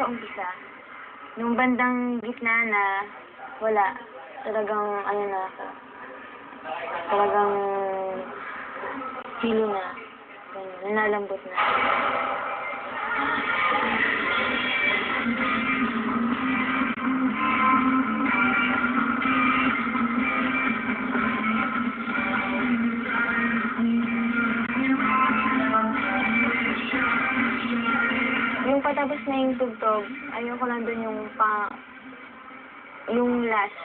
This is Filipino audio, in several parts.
sa umpisa. Nung bandang gitna na, wala. Talagang, ano na ako. Talagang, hilo na. Ganun, nanalambot na. Yung patapos na yung tugtog, ayoko lang dun yung last.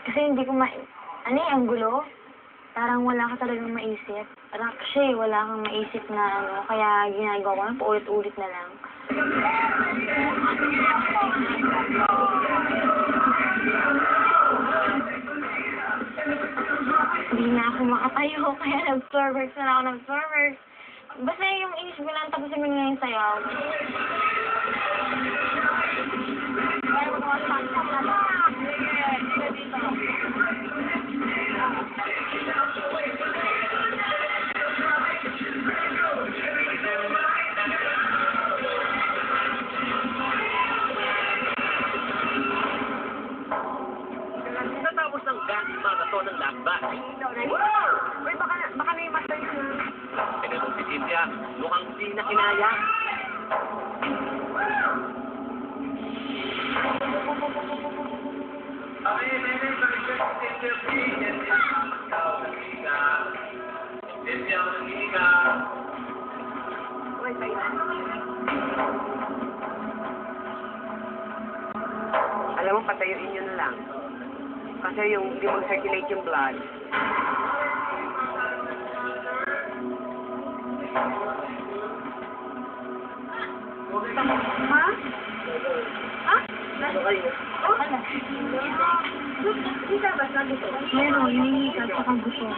Kasi hindi ko ano eh, ang gulo. Parang wala ka talagang maisip. Actually, wala kang maisip na ano, kaya ginagawa ko lang, paulit-ulit na lang. Hindi na ako makatayo, kaya nag-floorworks na ako nag-floorworks. Basta yung inisip ko lang, tapos yung nga yung sayaw. Natapos ng gas marathon ng lakbay. Uy, baka may masa yun. Pero si Cynthia, mukhang di na kinaya. Uy, tayo. Alam mo, patayuin nyo na lang. Kasi yung hindi mag-circulate yung blood. Ha? Ha? Ano kayo? Oh? Ano? Kita ba sabi ko? Meron, hinihikat sa kagusto.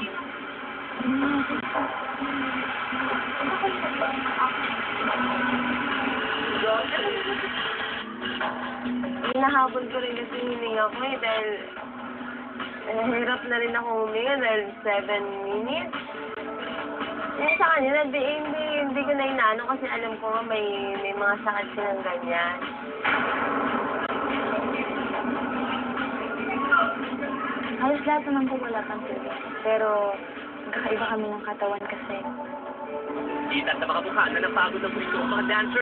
Hinahabol ko rin kasi hininga ko eh dahil hirap na rin ako huminga dahil 7 minutes. Eh sa kanila, hindi ko na inaano kasi alam ko nga may mga sakit silang ganyan. Halos lahat naman po wala pang tuloy. Pero, kakaiba kami ng katawan kasi. Kita sa mga mukha na napagod ng gusto ng mga dancer.